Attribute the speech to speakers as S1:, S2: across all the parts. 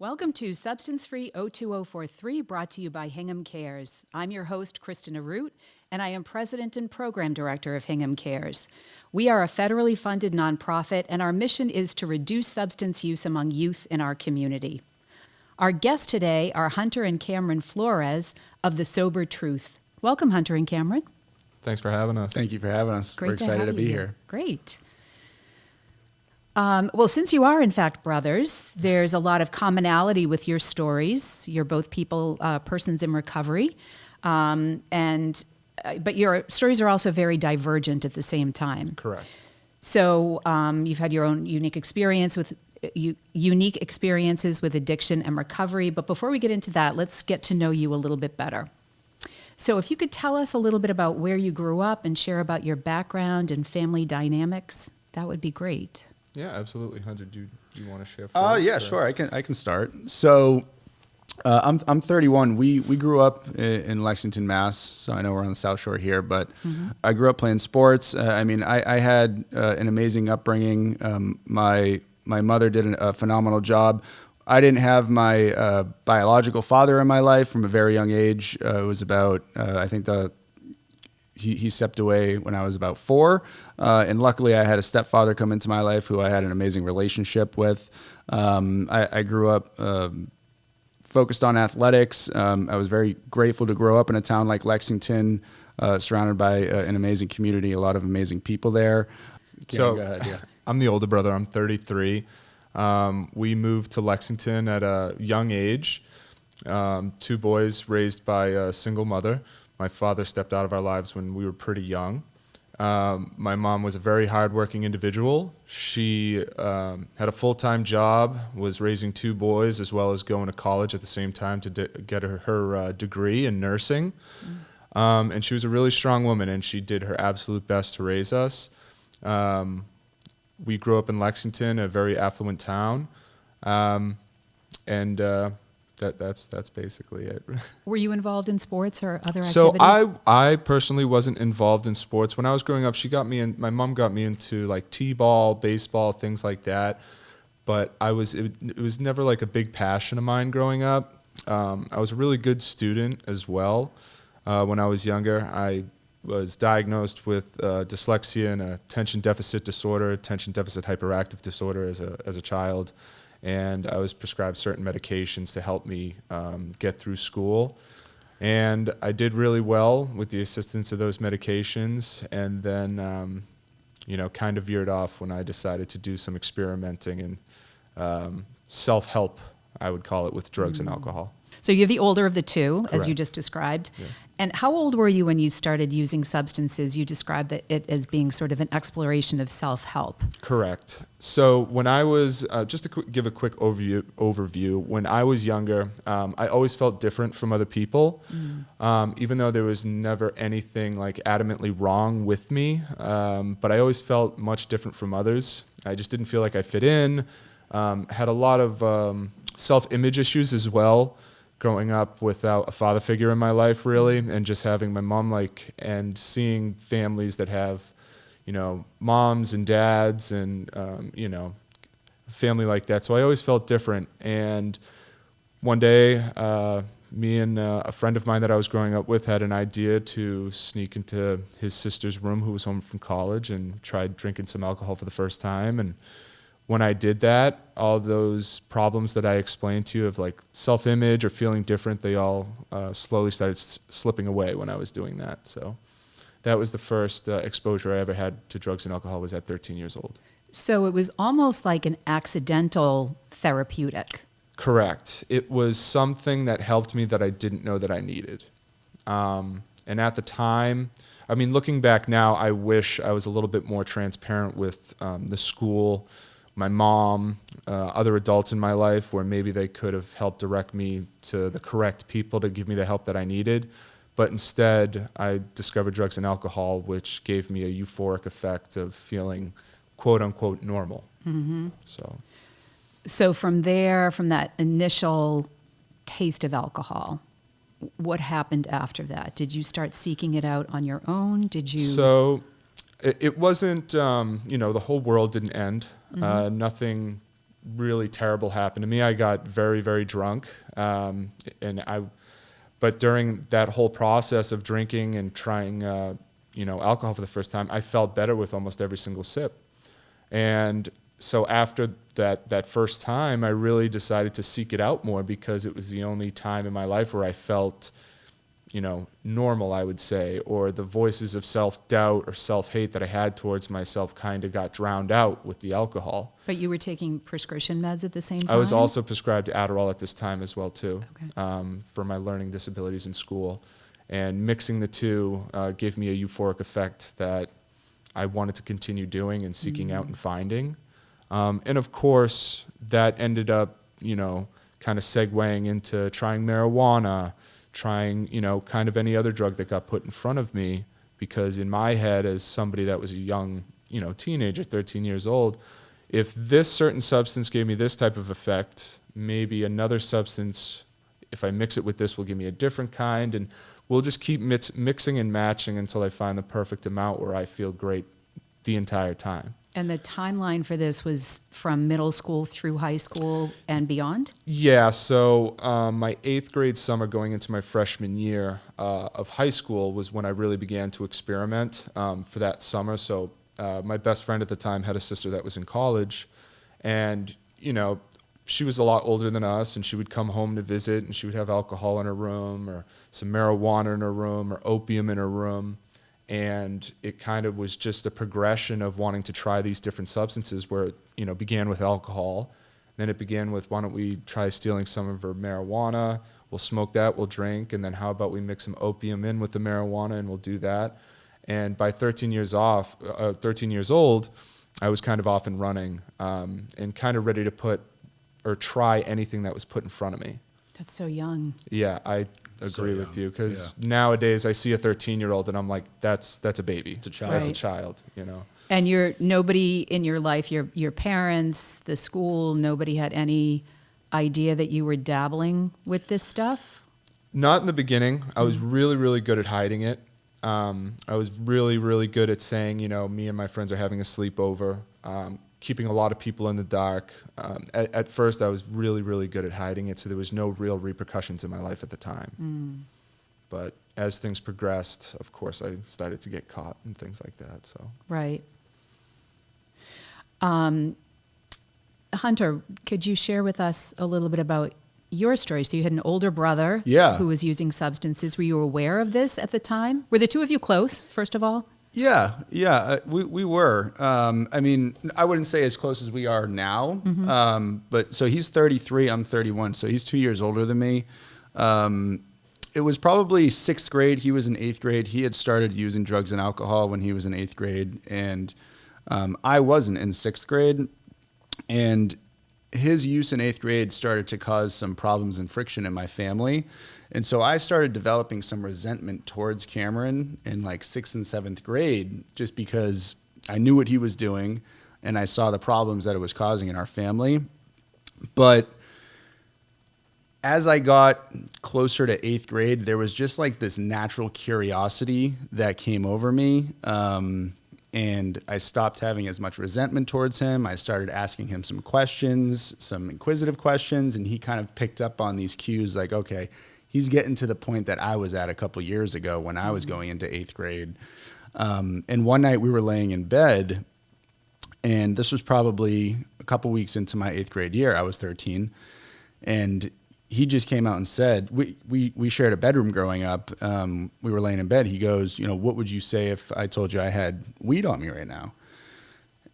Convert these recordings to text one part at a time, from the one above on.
S1: Welcome to Substance Free 02043, brought to you by Hingham Cares. I'm your host, Kristina Root, and I am President and Program Director of Hingham Cares. We are a federally funded nonprofit, and our mission is to reduce substance use among youth in our community. Our guests today are Hunter and Cameron Flores of The Sober Truth. Welcome, Hunter and Cameron.
S2: Thanks for having us.
S3: Thank you for having us.
S1: Great
S3: We're excited to be
S1: you
S3: here.
S1: Great. Well, since you are, in fact, brothers, there's a lot of commonality with your stories. You're both persons in recovery, but your stories are also very divergent at the same time.
S2: Correct.
S1: So you've had your own unique experiences with addiction and recovery. But before we get into that, let's get to know you a little bit better. So if you could tell us a little bit about where you grew up and share about your background and family dynamics, that would be great.
S2: Yeah, absolutely. Hunter, do you want to share first?
S3: Yeah, sure. I can start. So I'm 31. We grew up in Lexington, Mass. So I know we're on the South Shore here, but I grew up playing sports. I had an amazing upbringing. My mother did a phenomenal job. I didn't have my biological father in my life from a very young age. It was about, he stepped away when I was about 4. And luckily I had a stepfather come into my life who I had an amazing relationship with. I grew up focused on athletics. I was very grateful to grow up in a town like Lexington, surrounded by an amazing community, a lot of amazing people there.
S2: Go ahead, yeah. I'm the older brother. I'm 33. We moved to Lexington at a young age. 2 boys raised by a single mother. My father stepped out of our lives when we were pretty young. My mom was a very hardworking individual. She had a full-time job, was raising 2 boys, as well as going to college at the same time to get her degree in nursing. And she was a really strong woman, and she did her absolute best to raise us. We grew up in Lexington, a very affluent town, that's basically it.
S1: Were you involved in sports or other
S2: So
S1: activities?
S2: I personally wasn't involved in sports. When I was growing up, my mom got me into like t-ball, baseball, things like that. But it was never like a big passion of mine growing up. I was a really good student as well. When I was younger, I was diagnosed with dyslexia and attention deficit disorder, attention deficit hyperactive disorder as a child. And I was prescribed certain medications to help me get through school. And I did really well with the assistance of those medications, and then, kind of veered off when I decided to do some experimenting and self-help, I would call it, with drugs and alcohol.
S1: So you're the older of the 2, as you
S2: Correct.
S1: just described.
S2: Yeah.
S1: And how old were you when you started using substances? You described it as being sort of an exploration of self-help.
S2: Correct. So when I was, just to give a quick overview, when I was younger, I always felt different from other people, even though there was never anything like adamantly wrong with me, but I always felt much different from others. I just didn't feel like I fit in, had a lot of self-image issues as well, growing up without a father figure in my life, really, and just having my mom, and seeing families that have, moms and dads and, family like that. So I always felt different. And one day, me and a friend of mine that I was growing up with had an idea to sneak into his sister's room, who was home from college, and tried drinking some alcohol for the first time. And when I did that, all those problems that I explained to you of like self-image or feeling different, they all slowly started slipping away when I was doing that. So that was the first exposure I ever had to drugs and alcohol, was at 13 years old. So
S1: it was almost like an accidental therapeutic.
S2: Correct. It was something that helped me that I didn't know that I needed. And at the time, looking back now, I wish I was a little bit more transparent with the school, my mom, other adults in my life, where maybe they could have helped direct me to the correct people to give me the help that I needed. But instead, I discovered drugs and alcohol, which gave me a euphoric effect of feeling, quote unquote, normal.
S1: Mm-hmm.
S2: So
S1: from there, from that initial taste of alcohol, what happened after that? Did you start seeking it out on your own?
S2: So it wasn't, the whole world didn't end. Mm-hmm. Nothing really terrible happened to me. I got very, very drunk, but during that whole process of drinking and trying, alcohol for the first time, I felt better with almost every single sip. And so after that first time, I really decided to seek it out more, because it was the only time in my life where I felt, normal, I would say, or the voices of self-doubt or self-hate that I had towards myself kind of got drowned out with the alcohol.
S1: But you were taking prescription meds at the same time?
S2: I was also prescribed Adderall at this time as well, too,
S1: Okay.
S2: for my learning disabilities in school. And mixing the two gave me a euphoric effect that I wanted to continue doing and seeking out and finding. And of course, that ended up, kind of segueing into trying marijuana, trying, kind of any other drug that got put in front of me, because in my head, as somebody that was a young, teenager, 13 years old, if this certain substance gave me this type of effect, maybe another substance, if I mix it with this, will give me a different kind, and we'll just keep mixing and matching until I find the perfect amount where I feel great the entire time.
S1: And the timeline for this was from middle school through high school and beyond?
S2: Yeah, so my 8th grade summer going into my freshman year of high school was when I really began to experiment for that summer. So my best friend at the time had a sister that was in college, and, she was a lot older than us, and she would come home to visit, and she would have alcohol in her room, or some marijuana in her room, or opium in her room. And it kind of was just a progression of wanting to try these different substances, where it, began with alcohol. Then it began with, why don't we try stealing some of her marijuana? We'll smoke that, we'll drink, and then how about we mix some opium in with the marijuana, and we'll do that. And by 13 years old, I was kind of off and running, and kind of ready to try anything that was put in front of me.
S1: That's so young.
S2: Yeah, I agree with you, because nowadays I see a 13-year-old and I'm like, that's a baby.
S3: It's a child.
S2: That's
S1: Right.
S2: a child,
S1: And nobody in your life, your parents, the school, nobody had any idea that you were dabbling with this stuff?
S2: Not in the beginning. I was really, really good at hiding it. I was really, really good at saying, me and my friends are having a sleepover, keeping a lot of people in the dark. At first, I was really, really good at hiding it, so there was no real repercussions in my life at the time. But as things progressed, of course, I started to get caught and things like that. So
S1: Right. Hunter, could you share with us a little bit about your story? So you had an older brother who was using substances. Were you aware of this at the time? Were the two of you close, first of all?
S3: Yeah, we were. I mean, I wouldn't say as close as we are now, but so he's 33, I'm 31, so he's 2 years older than me. It was probably 6th grade. He was in 8th grade. He had started using drugs and alcohol when he was in 8th grade, and I wasn't in 6th grade. And his use in 8th grade started to cause some problems and friction in my family. And so I started developing some resentment towards Cameron in like 6th and 7th grade, just because I knew what he was doing and I saw the problems that it was causing in our family. But as I got closer to 8th grade, there was just like this natural curiosity that came over me. And I stopped having as much resentment towards him. I started asking him some questions, some inquisitive questions, and he kind of picked up on these cues like, okay, he's getting to the point that I was at a couple years ago when I was going into 8th grade. And one night we were laying in bed, and this was probably a couple weeks into my 8th grade year. I was 13, and he just came out and said, we shared a bedroom growing up. We were laying in bed. He goes, what would you say if I told you I had weed on me right now?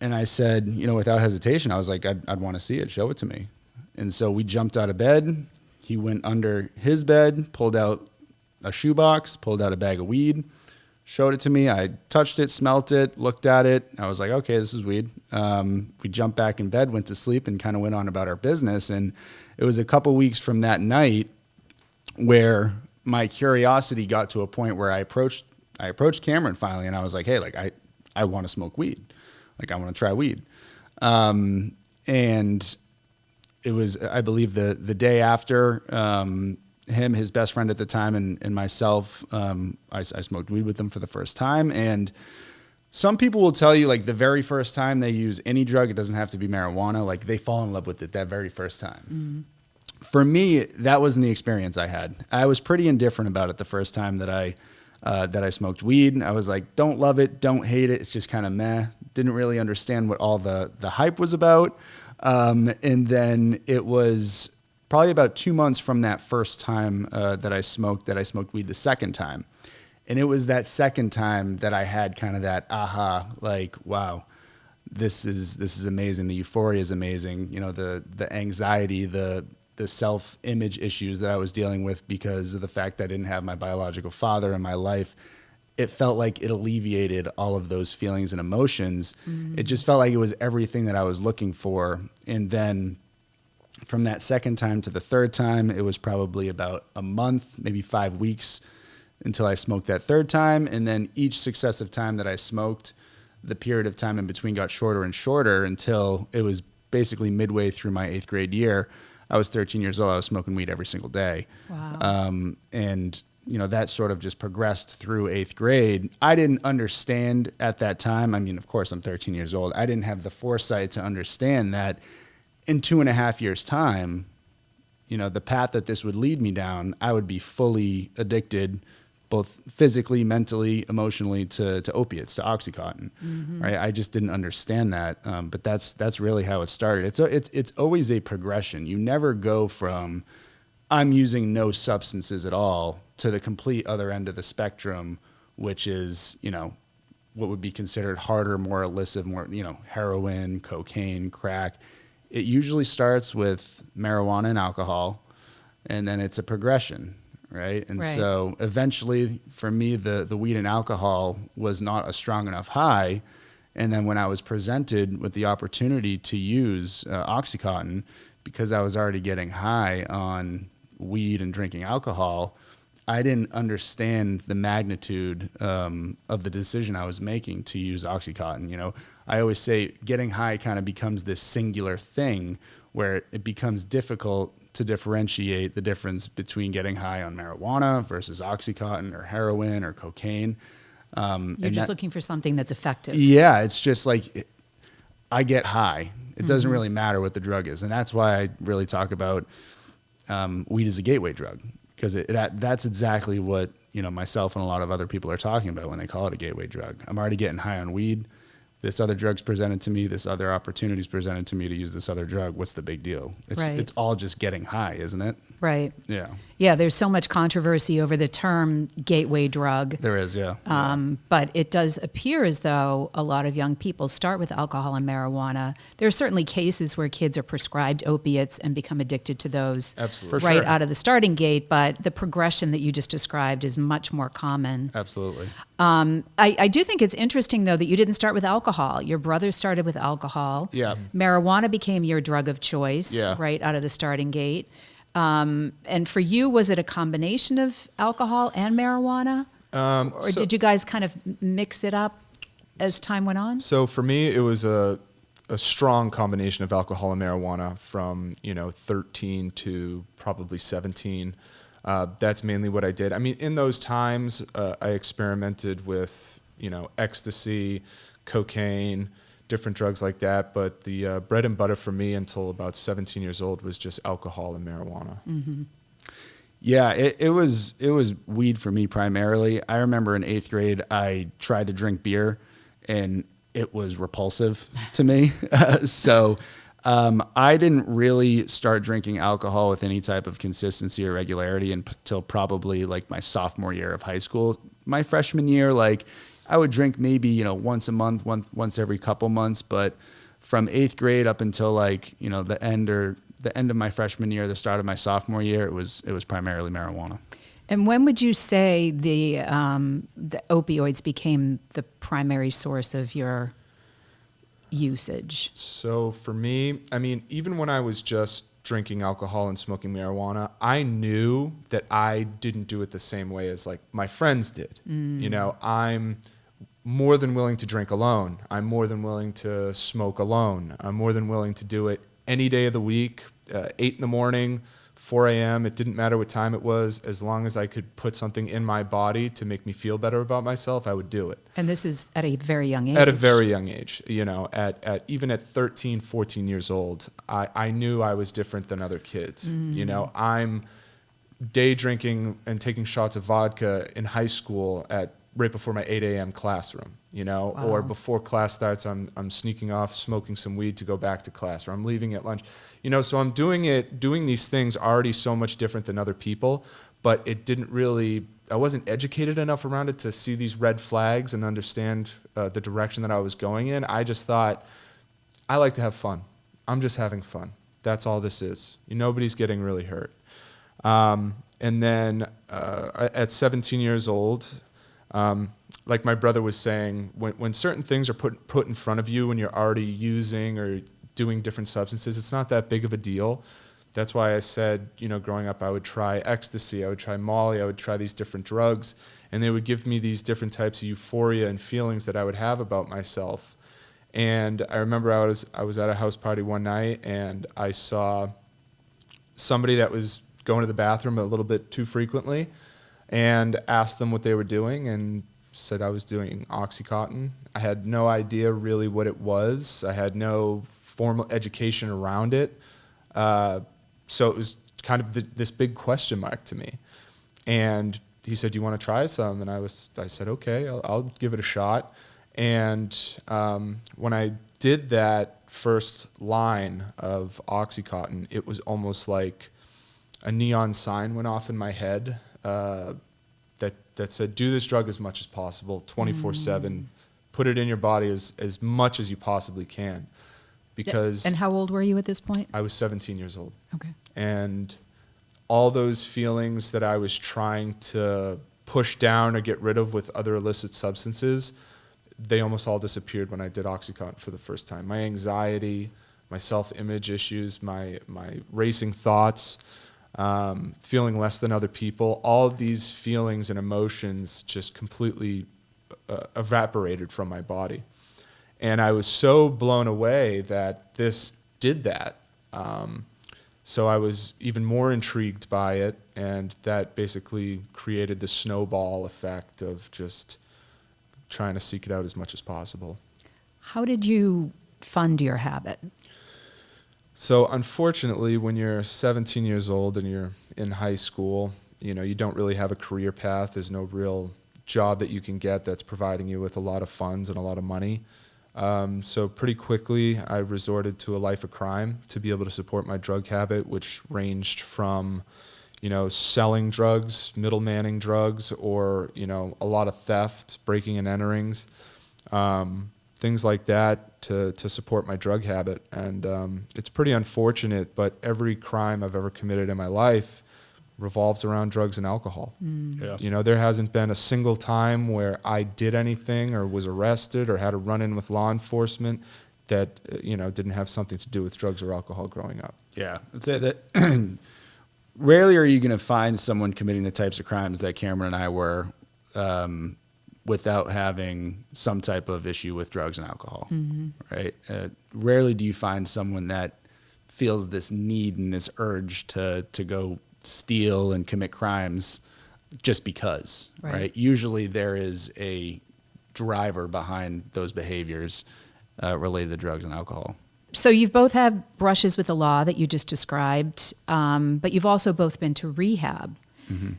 S3: And I said, without hesitation, I was like, I'd want to see it. Show it to me. And so we jumped out of bed. He went under his bed, pulled out a shoebox, pulled out a bag of weed, showed it to me. I touched it, smelt it, looked at it. I was like, okay, this is weed. We jumped back in bed, went to sleep, and kind of went on about our business. And it was a couple weeks from that night where my curiosity got to a point where I approached Cameron finally, and I was like, hey, like I want to smoke weed. Like I want to try weed. And it was, I believe, the day after him, his best friend at the time, and myself, I smoked weed with them for the first time. And Some people will tell you, like, the very first time they use any drug, it doesn't have to be marijuana, like they fall in love with it that very first time. For me, that wasn't the experience I had. I was pretty indifferent about it the first time that I smoked weed. I was like, don't love it, don't hate it. It's just kind of meh. Didn't really understand what all the hype was about. And then it was probably about 2 months from that first time that I smoked weed the second time. And it was that second time that I had kind of that aha, like, wow, this is amazing. The euphoria is amazing. You know, the anxiety, the self-image issues that I was dealing with because of the fact that I didn't have my biological father in my life. It felt like it alleviated all of those feelings and emotions. It just felt like it was everything that I was looking for. And then from that second time to the third time, it was probably about a month, maybe 5 weeks until I smoked that third time. And then each successive time that I smoked, the period of time in between got shorter and shorter until it was basically midway through my 8th grade year. I was 13 years old. I was smoking weed every single day.
S1: Wow.
S3: And, you know, that sort of just progressed through 8th grade. I didn't understand at that time. I mean, of course, I'm 13 years old. I didn't have the foresight to understand that in 2.5 years' time, you know, the path that this would lead me down, I would be fully addicted, both physically, mentally, emotionally, to opiates, to Oxycontin, right? I just didn't understand that, but that's really how it started. It's always a progression. You never go from I'm using no substances at all to the complete other end of the spectrum, which is, you know, what would be considered harder, more illicit, more, you know, heroin, cocaine, crack. It usually starts with marijuana and alcohol, and then it's a progression. Right. And so eventually for me, the weed and alcohol was not a strong enough high. And then when I was presented with the opportunity to use Oxycontin, because I was already getting high on weed and drinking alcohol, I didn't understand the magnitude of the decision I was making to use Oxycontin. You know, I always say getting high kind of becomes this singular thing where it becomes difficult to differentiate the difference between getting high on marijuana versus Oxycontin or heroin or cocaine.
S1: You're just looking for something that's effective.
S3: Yeah, it's just like I get high. It doesn't really matter what the drug is. And that's why I really talk about weed as a gateway drug, because that's exactly what, you know, myself and a lot of other people are talking about when they call it a gateway drug. I'm already getting high on weed. This other drug's presented to me, this other opportunity's presented to me to use this other drug. What's the big deal? It's all just getting high, isn't it?
S1: Right.
S3: Yeah.
S1: Yeah, there's so much controversy over the term gateway drug.
S3: There is, yeah.
S1: But it does appear as though a lot of young people start with alcohol and marijuana. There are certainly cases where kids are prescribed opiates and become addicted to those
S2: Absolutely.
S1: right out of the starting gate, but the progression that you just described is much more common.
S3: Absolutely.
S1: I do think it's interesting, though, that you didn't start with alcohol. Your brother started with alcohol.
S3: Yeah.
S1: Marijuana became your drug of choice right out of the starting gate. And for you, was it a combination of alcohol and marijuana? Or did you guys kind of mix it up as time went on?
S2: So for me, it was a strong combination of alcohol and marijuana from, 13 to probably 17. That's mainly what I did. I mean, in those times, I experimented with, ecstasy, cocaine, different drugs like that. But the bread and butter for me until about 17 years old was just alcohol and marijuana.
S1: Mm-hmm.
S3: Yeah, it was weed for me primarily. I remember in 8th grade, I tried to drink beer, and it was repulsive to me. So I didn't really start drinking alcohol with any type of consistency or regularity until probably like my sophomore year of high school. My freshman year, like I would drink maybe, once a month, once every couple months. But from 8th grade up until like, the end of my freshman year, the start of my sophomore year, it was primarily marijuana.
S1: And when would you say the opioids became the primary source of your usage?
S2: So for me, I mean, even when I was just drinking alcohol and smoking marijuana, I knew that I didn't do it the same way as like my friends did. I'm more than willing to drink alone. I'm more than willing to smoke alone. I'm more than willing to do it any day of the week, 8 in the morning, 4 a.m. It didn't matter what time it was. As long as I could put something in my body to make me feel better about myself, I would do it.
S1: And this is at a very young age.
S2: At a very young age, even at 13, 14 years old, I knew I was different than other kids. I'm day drinking and taking shots of vodka in high school right before my 8 a.m. classroom, or before class starts, I'm sneaking off, smoking some weed to go back to class, or I'm leaving at lunch, so I'm doing these things already so much different than other people, but I wasn't educated enough around it to see these red flags and understand the direction that I was going in. I just thought, I like to have fun. I'm just having fun. That's all this is. Nobody's getting really hurt. And then at 17 years old, like my brother was saying, when certain things are put in front of you when you're already using or doing different substances, it's not that big of a deal. That's why I said, growing up, I would try ecstasy, I would try Molly, I would try these different drugs, and they would give me these different types of euphoria and feelings that I would have about myself. And I remember I was at a house party one night, and I saw somebody that was going to the bathroom a little bit too frequently, and asked them what they were doing, and said I was doing Oxycontin. I had no idea really what it was. I had no formal education around it. So it was kind of this big question mark to me. And he said, "You want to try some?" And I said, "Okay, I'll give it a shot." And when I did that first line of Oxycontin, it was almost like a neon sign went off in my head that said, "Do this drug as much as possible, 24/7. Put it in your body as much as you possibly can." Because
S1: And how old were you at this point?
S2: I was 17 years old.
S1: Okay.
S2: And all those feelings that I was trying to push down or get rid of with other illicit substances, they almost all disappeared when I did Oxycontin for the first time. My anxiety, my self-image issues, my racing thoughts, feeling less than other people, all of these feelings and emotions just completely evaporated from my body. And I was so blown away that this did that. So I was even more intrigued by it, and that basically created the snowball effect of just trying to seek it out as much as possible.
S1: How did you fund your habit?
S2: So unfortunately, when you're 17 years old and you're in high school, you don't really have a career path. There's no real job that you can get that's providing you with a lot of funds and a lot of money. So pretty quickly, I resorted to a life of crime to be able to support my drug habit, which ranged from, selling drugs, middlemanning drugs, or, a lot of theft, breaking and enterings, things like that to support my drug habit. And it's pretty unfortunate, but every crime I've ever committed in my life revolves around drugs and alcohol. Yeah. There hasn't been a single time where I did anything or was arrested or had a run-in with law enforcement that, didn't have something to do with drugs or alcohol growing up.
S3: Yeah. I'd say that rarely are you going to find someone committing the types of crimes that Cameron and I were without having some type of issue with drugs and alcohol, right? Rarely do you find someone that feels this need and this urge to go steal and commit crimes just because, right? Usually there is a driver behind those behaviors related to drugs and alcohol.
S1: So you've both had brushes with the law that you just described, but you've also both been to rehab. Mm-hmm.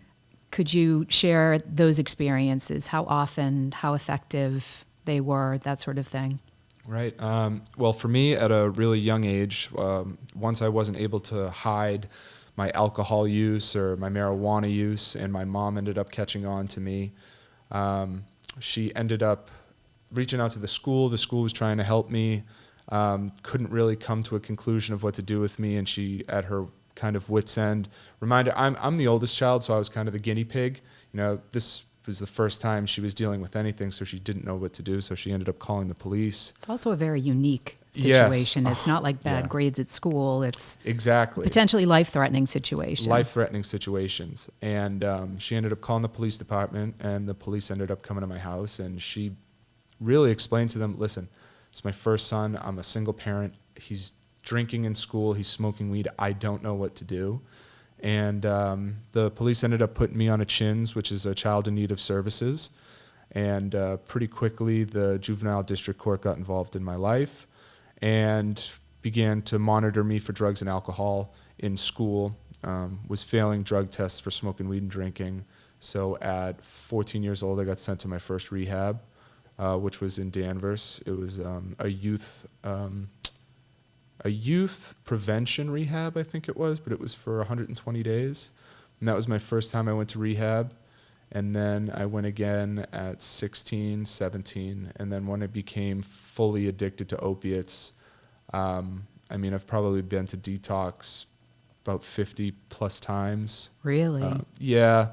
S1: Could you share those experiences, how often, how effective they were, that sort of thing?
S2: Right. Well, for me, at a really young age, once I wasn't able to hide my alcohol use or my marijuana use, and my mom ended up catching on to me. She ended up reaching out to the school. The school was trying to help me, couldn't really come to a conclusion of what to do with me, and she, at her kind of wit's end, reminder, I'm the oldest child, so I was kind of the guinea pig. This was the first time she was dealing with anything, so she didn't know what to do, so she ended up calling the police.
S1: It's also a very unique situation.
S2: Yes.
S1: It's not like bad grades at school. It's
S2: exactly
S1: potentially life-threatening situation.
S2: Life-threatening situations. And she ended up calling the police department, and the police ended up coming to my house, and she really explained to them, listen, it's my first son. I'm a single parent. He's drinking in school. He's smoking weed. I don't know what to do. And the police ended up putting me on a CHINS, which is a child in need of services. And pretty quickly, the juvenile district court got involved in my life and began to monitor me for drugs and alcohol in school. Was failing drug tests for smoking weed and drinking. So at 14 years old, I got sent to my first rehab, which was in Danvers. It was a youth prevention rehab, I think it was, but it was for 120 days. And that was my first time I went to rehab. And then I went again at 16, 17. And then when I became fully addicted to opiates, I mean, I've probably been to detox about 50 plus times.
S1: Really?
S2: Yeah.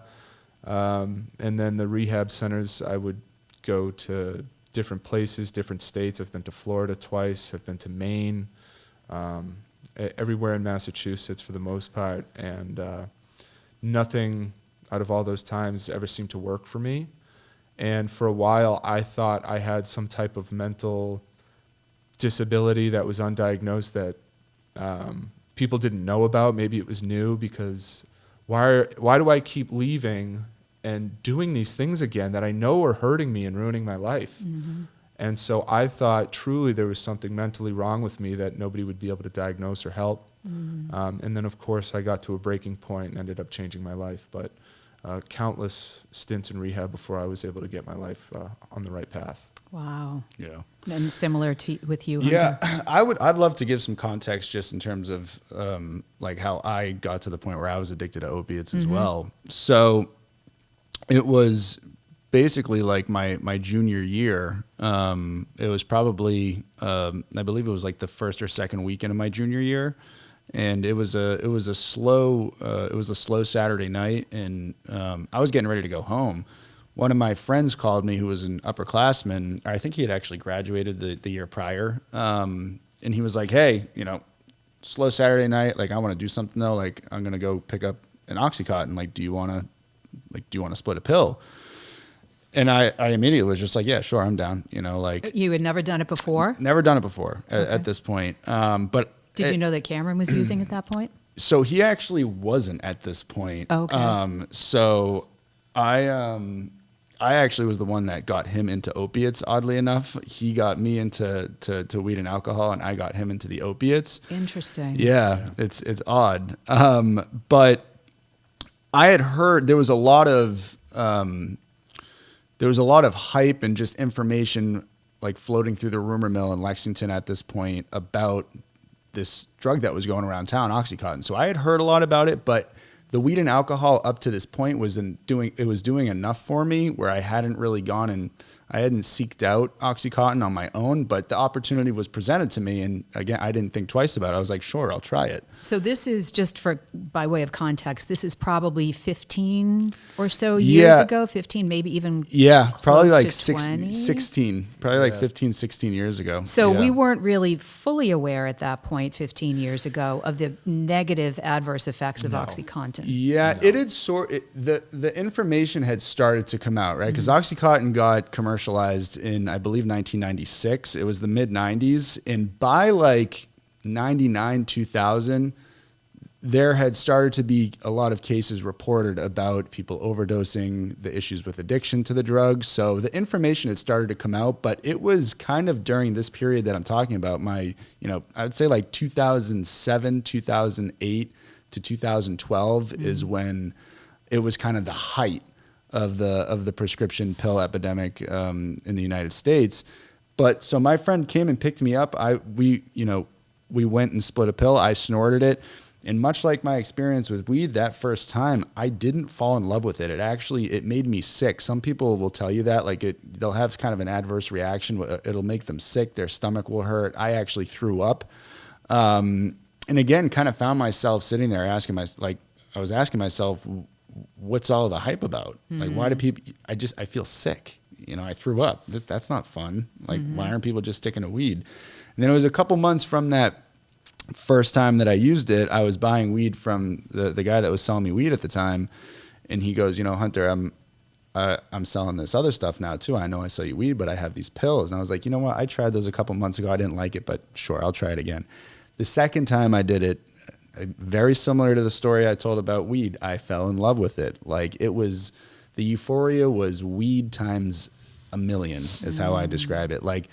S2: And then the rehab centers, I would go to different places, different states. I've been to Florida twice. I've been to Maine, everywhere in Massachusetts for the most part. And nothing out of all those times ever seemed to work for me. And for a while, I thought I had some type of mental disability that was undiagnosed that people didn't know about. Maybe it was new, because why do I keep leaving and doing these things again that I know are hurting me and ruining my life?
S1: Mm-hmm.
S2: And so I thought truly there was something mentally wrong with me that nobody would be able to diagnose or help.
S1: Mm-hmm.
S2: And then, of course, I got to a breaking point and ended up changing my life. But countless stints in rehab before I was able to get my life on the right path.
S1: Wow.
S3: Yeah.
S1: And similar to with you, Hunter?
S3: Yeah, I'd love to give some context just in terms of like how I got to the point where I was addicted to opiates as well. So it was basically like my junior year. It was probably I believe it was like the first or second weekend of my junior year, and it was a slow Saturday night, and I was getting ready to go home. One of my friends called me, who was an upperclassman. I think he had actually graduated the year prior. And he was like, "Hey, slow Saturday night. Like, I want to do something though. Like, I'm going to go pick up an Oxycontin. Like, do you want to split a pill?" And I immediately was just like, "Yeah, sure. I'm down."
S1: You had never done it before?
S3: Never done it before
S1: Okay.
S3: at this point. But
S1: Did you know that Cameron was using at that point?
S3: so he actually wasn't at this point.
S1: Okay.
S3: So I actually was the one that got him into opiates, oddly enough. He got me into weed and alcohol, and I got him into the opiates.
S1: Interesting.
S3: Yeah, it's odd. But I had heard there was a lot of hype and just information like floating through the rumor mill in Lexington at this point about this drug that was going around town, Oxycontin. So I had heard a lot about it, but the weed and alcohol up to this point was doing enough for me where I hadn't really gone and I hadn't seeked out Oxycontin on my own, but the opportunity was presented to me. And again, I didn't think twice about it. I was like, sure, I'll try it.
S1: So this is just by way of context, this is probably 15 or so years ago, 15, maybe even
S3: probably
S1: close
S3: like
S1: to 20?
S3: 16, probably like 15, 16 years ago.
S1: So
S3: Yeah.
S1: we weren't really fully aware at that point, 15 years ago, of the negative adverse effects of OxyContin.
S3: Yeah, it had the information had started to come out, right? Because Oxycontin got commercialized in, I believe, 1996. It was the mid 90s, and by like 99, 2000, there had started to be a lot of cases reported about people overdosing, the issues with addiction to the drug. So the information had started to come out, but it was kind of during this period that I'm talking about, I would say like 2007, 2008 to 2012 is when it was kind of the height of the prescription pill epidemic in the United States. But so my friend came and picked me up. We went and split a pill. I snorted it. And much like my experience with weed that first time, I didn't fall in love with it. It made me sick. Some people will tell you that, they'll have kind of an adverse reaction. It'll make them sick. Their stomach will hurt. I actually threw up. And again, kind of found myself sitting there I was asking myself, what's all the hype about? Like, why do people, I feel sick. I threw up. That's not fun. Like, why aren't people just sticking to weed? And then it was a couple months from that first time that I used it, I was buying weed from the guy that was selling me weed at the time. And he goes, Hunter, I'm selling this other stuff now too. I know I sell you weed, but I have these pills. And I was like, you know what? I tried those a couple months ago. I didn't like it, but sure, I'll try it again. The second time I did it, very similar to the story I told about weed. I fell in love with it. Like the euphoria was weed times a million is how I describe it. Like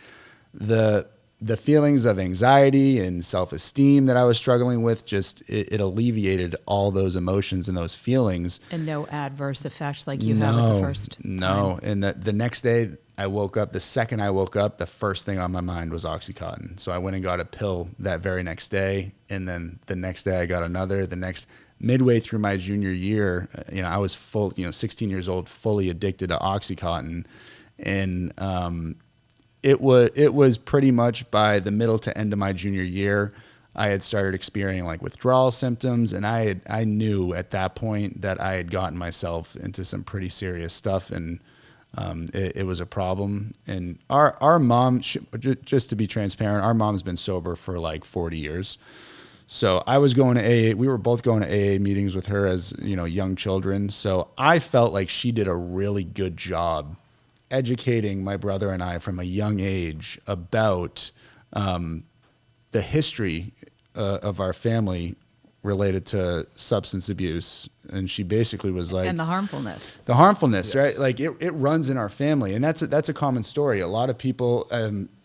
S3: the feelings of anxiety and self-esteem that I was struggling with, just it alleviated all those emotions and those feelings.
S1: And no adverse effects like you had with the first time.
S3: No. And the next day I woke up, the second I woke up, the first thing on my mind was Oxycontin. So I went and got a pill that very next day. And then the next day I got another. Midway through my junior year, I was 16 years old, fully addicted to Oxycontin. And it was pretty much by the middle to end of my junior year, I had started experiencing like withdrawal symptoms, and I knew at that point that I had gotten myself into some pretty serious stuff, and it was a problem. And our mom, just to be transparent, our mom's been sober for like 40 years. So I was going to AA. We were both going to AA meetings with her as young children. So I felt like she did a really good job educating my brother and I from a young age about the history of our family related to substance abuse. And she basically was like...
S1: And the harmfulness.
S3: Yes. Right? Like it runs in our family. And that's a common story. A lot of people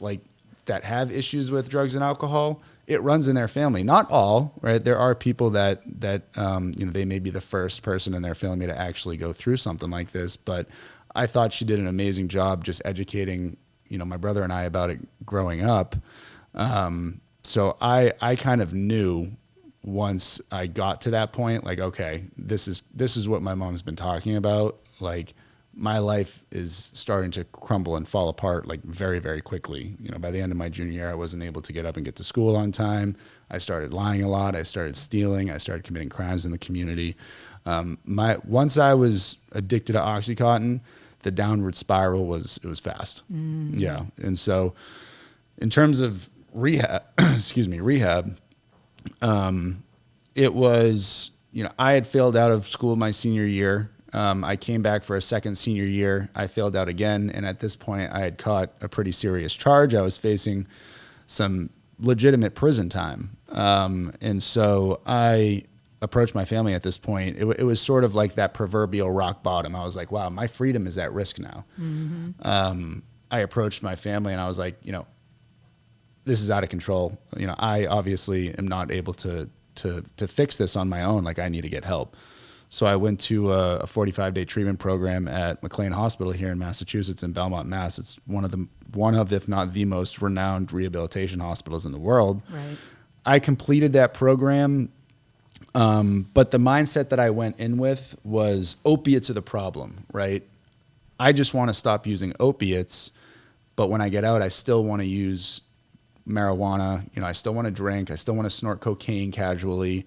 S3: like that have issues with drugs and alcohol, it runs in their family. Not all, right? There are people that they may be the first person in their family to actually go through something like this. But I thought she did an amazing job just educating, my brother and I about it growing up. So I kind of knew once I got to that point, like, okay, this is what my mom's been talking about. Like, my life is starting to crumble and fall apart like very, very quickly. By the end of my junior year, I wasn't able to get up and get to school on time. I started lying a lot. I started stealing. I started committing crimes in the community. Once I was addicted to Oxycontin, the downward spiral was fast. Mm. Yeah. And so in terms of rehab, it was, I had failed out of school my senior year. I came back for a second senior year. I failed out again. And at this point I had caught a pretty serious charge. I was facing some legitimate prison time. And so I approached my family at this point. It was sort of like that proverbial rock bottom. I was like, wow, my freedom is at risk now. Mm-hmm. I approached my family and I was like, this is out of control. I obviously am not able to fix this on my own. Like, I need to get help. So I went to a 45-day treatment program at McLean Hospital here in Massachusetts, in Belmont, Mass. It's one of, if not the most renowned rehabilitation hospitals in the world.
S1: Right.
S3: I completed that program, but the mindset that I went in with was opiates are the problem, right? I just want to stop using opiates, but when I get out, I still want to use marijuana. I still want to drink. I still want to snort cocaine casually.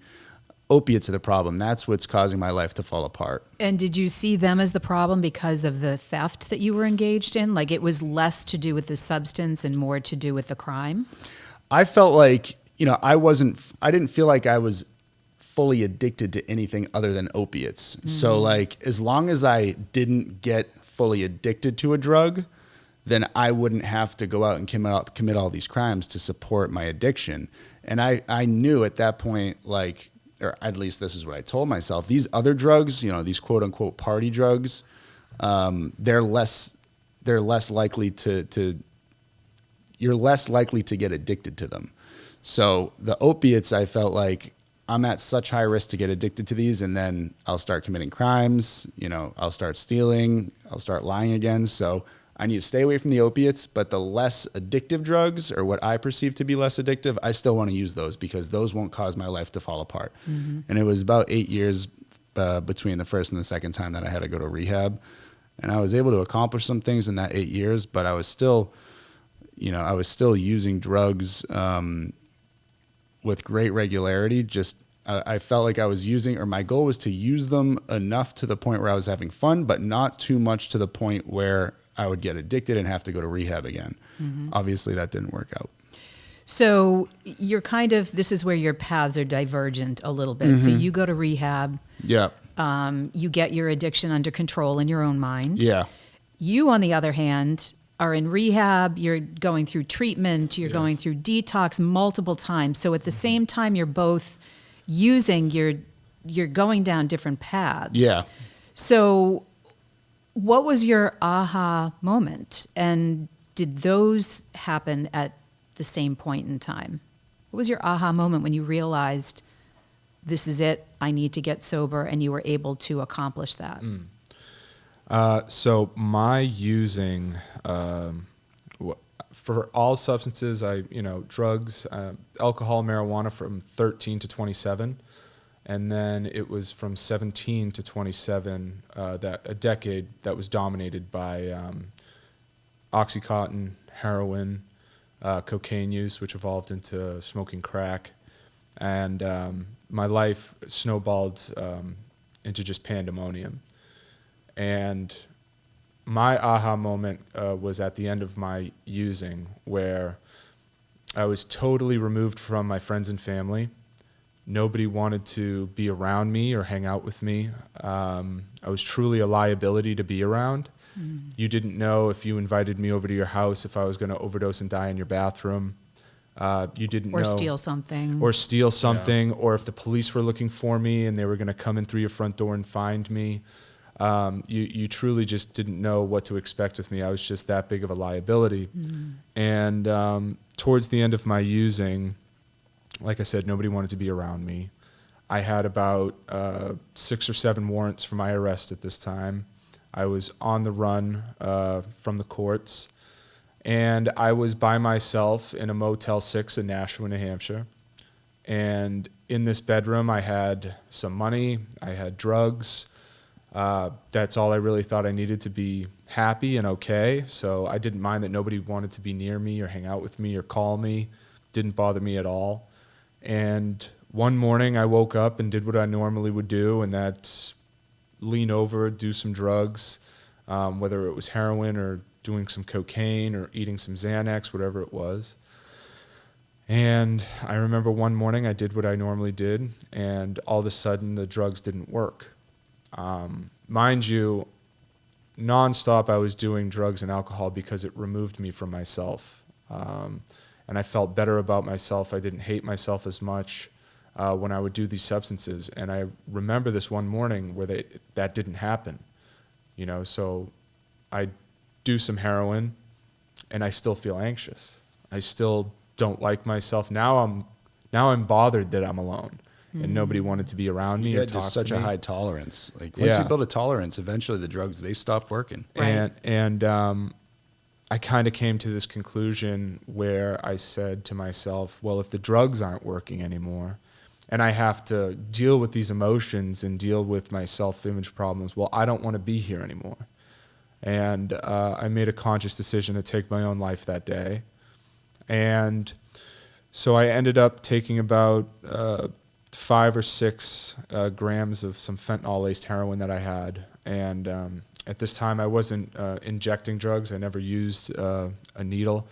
S3: Opiates are the problem. That's what's causing my life to fall apart.
S1: And did you see them as the problem because of the theft that you were engaged in? Like, it was less to do with the substance and more to do with the crime?
S3: I felt like, I didn't feel like I was fully addicted to anything other than opiates. Mm. So like, as long as I didn't get fully addicted to a drug, then I wouldn't have to go out and commit all these crimes to support my addiction. And I knew at that point, like, or at least this is what I told myself, these other drugs, these quote unquote party drugs, they're less likely you're less likely to get addicted to them. So the opiates, I felt like I'm at such high risk to get addicted to these, and then I'll start committing crimes, I'll start stealing, I'll start lying again. So I need to stay away from the opiates, but the less addictive drugs, or what I perceive to be less addictive, I still want to use those because those won't cause my life to fall apart. Mm-hmm. And it was about 8 years between the first and the second time that I had to go to rehab. And I was able to accomplish some things in that 8 years, but I was still using drugs with great regularity. Just I felt like I was using, or my goal was to use them enough to the point where I was having fun, but not too much to the point where I would get addicted and have to go to rehab again. Mm-hmm. Obviously, that didn't work out.
S1: So you're this is where your paths are divergent a little bit. Mm-hmm. So you go to rehab.
S3: Yeah.
S1: You get your addiction under control in your own mind.
S3: Yeah.
S1: You, on the other hand, are in rehab. You're going through treatment. You're going through detox multiple times. So at the same time, you're both using, you're going down different paths.
S3: Yeah.
S1: So what was your aha moment? And did those happen at the same point in time? What was your aha moment when you realized this is it, I need to get sober, and you were able to accomplish that?
S2: So my using, for all substances, drugs, alcohol, marijuana from 13 to 27. And then it was from 17 to 27, that a decade that was dominated by Oxycontin, heroin, cocaine use, which evolved into smoking crack. And my life snowballed into just pandemonium. And my aha moment was at the end of my using, where I was totally removed from my friends and family. Nobody wanted to be around me or hang out with me. I was truly a liability to be around. You didn't know if you invited me over to your house if I was going to overdose and die in your bathroom. You didn't know.
S1: Or steal something.
S2: Or if the police were looking for me and they were going to come in through your front door and find me. You truly just didn't know what to expect with me. I was just that big of a liability. And towards the end of my using, like I said, nobody wanted to be around me. I had about 6 or 7 warrants for my arrest at this time. I was on the run from the courts. And I was by myself in a Motel 6 in Nashua, New Hampshire. And in this bedroom, I had some money. I had drugs. That's all I really thought I needed to be happy and okay. So I didn't mind that nobody wanted to be near me or hang out with me or call me. Didn't bother me at all. And one morning I woke up and did what I normally would do, and that's lean over, do some drugs, whether it was heroin or doing some cocaine or eating some Xanax, whatever it was. And I remember one morning I did what I normally did, and all of a sudden the drugs didn't work. Mind you, nonstop I was doing drugs and alcohol because it removed me from myself. And I felt better about myself. I didn't hate myself as much when I would do these substances. And I remember this one morning where that didn't happen. So I do some heroin and I still feel anxious. I still don't like myself. Now I'm bothered that I'm alone. And nobody wanted to be around me or talk to me. You had just
S3: such a high tolerance. Like once you build a tolerance, eventually the drugs, they stop working.
S1: Right.
S2: And I kind of came to this conclusion where I said to myself, well, if the drugs aren't working anymore and I have to deal with these emotions and deal with my self-image problems, well, I don't want to be here anymore. And I made a conscious decision to take my own life that day. And so I ended up taking about 5 or 6 grams of some fentanyl-laced heroin that I had. And at this time, I wasn't injecting drugs. I never used a needle.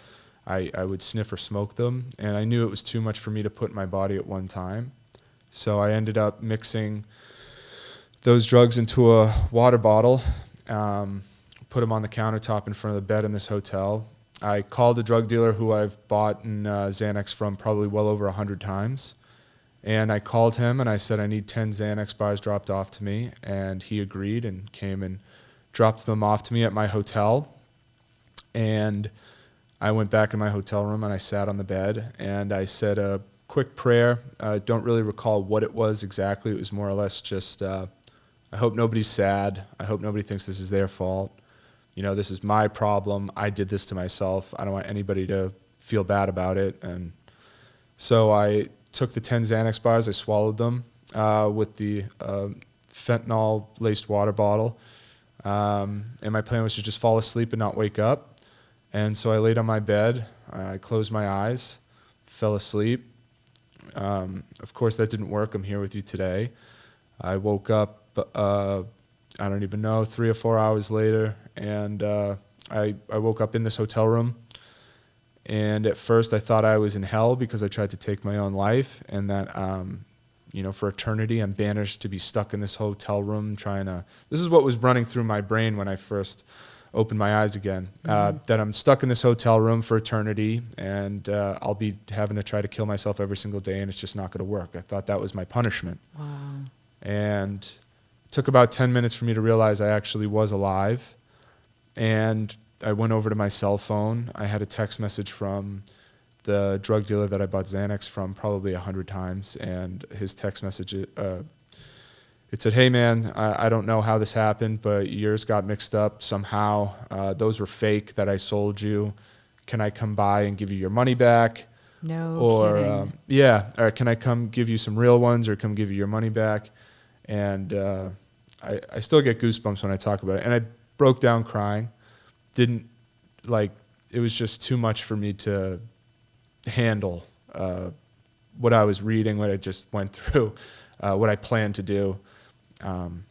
S2: I would sniff or smoke them. And I knew it was too much for me to put in my body at one time. So I ended up mixing those drugs into a water bottle, put them on the countertop in front of the bed in this hotel. I called a drug dealer who I've bought Xanax from probably well over 100 times. And I called him and I said, I need 10 Xanax bars dropped off to me. And he agreed and came and dropped them off to me at my hotel. And I went back in my hotel room and I sat on the bed and I said a quick prayer. I don't really recall what it was exactly. It was more or less just, I hope nobody's sad. I hope nobody thinks this is their fault. This is my problem. I did this to myself. I don't want anybody to feel bad about it. And so I took the 10 Xanax bars, I swallowed them with the fentanyl-laced water bottle. And my plan was to just fall asleep and not wake up. And so I laid on my bed, I closed my eyes, fell asleep. Of course, that didn't work. I'm here with you today. I woke up, I don't even know, 3 or 4 hours later, and I woke up in this hotel room. And at first I thought I was in hell because I tried to take my own life, and that, for eternity I'm banished to be stuck in this hotel room this is what was running through my brain when I first opened my eyes again. That I'm stuck in this hotel room for eternity, and I'll be having to try to kill myself every single day, and it's just not going to work. I thought that was my punishment.
S1: Wow.
S2: And it took about 10 minutes for me to realize I actually was alive. And I went over to my cell phone. I had a text message from the drug dealer that I bought Xanax from probably 100 times, and his text message, it said, "Hey man, I don't know how this happened, but yours got mixed up somehow. Those were fake that I sold you. Can I come by and give you your money back?
S1: No kidding.
S2: Or can I come give you some real ones or come give you your money back?" And I still get goosebumps when I talk about it. And I broke down crying. It was just too much for me to handle what I was reading, what I just went through, what I planned to do. And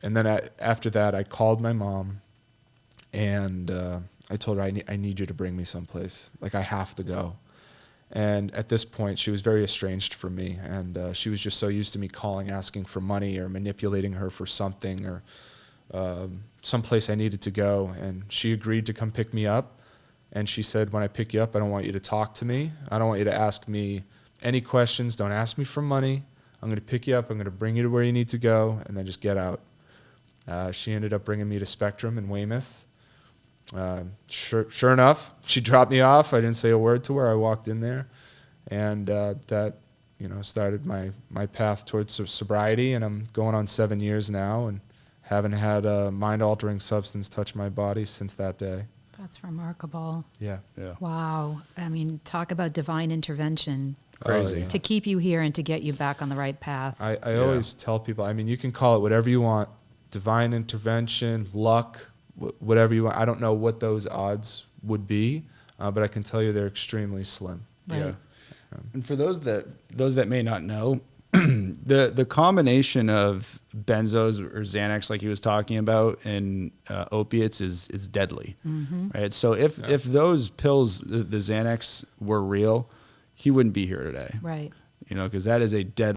S2: then after that, I called my mom, and I told her, I need you to bring me someplace. Like, I have to go. And at this point, she was very estranged from me, and she was just so used to me calling, asking for money or manipulating her for something or someplace I needed to go. And she agreed to come pick me up. And she said, "When I pick you up, I don't want you to talk to me. I don't want you to ask me any questions. Don't ask me for money. I'm going to pick you up. I'm going to bring you to where you need to go, and then just get out." She ended up bringing me to Spectrum in Weymouth. Sure enough, she dropped me off. I didn't say a word to her. I walked in there, and that started my path towards sobriety. And I'm going on 7 years now, and haven't had a mind-altering substance touch my body since that day.
S1: That's remarkable.
S2: Yeah.
S1: Wow. I mean, talk about divine intervention.
S2: Crazy.
S3: yeah.
S1: To keep you here and to get you back on the right path.
S2: I always tell people, I mean, you can call it whatever you want, divine intervention, luck, whatever you want. I don't know what those odds would be, but I can tell you they're extremely slim.
S1: Right.
S3: Yeah. And for those that may not know, the combination of benzos or Xanax, like he was talking about, and opiates is deadly, right? So if those pills, the Xanax, were real, he wouldn't be here today,
S1: Right.
S3: because that is a deadly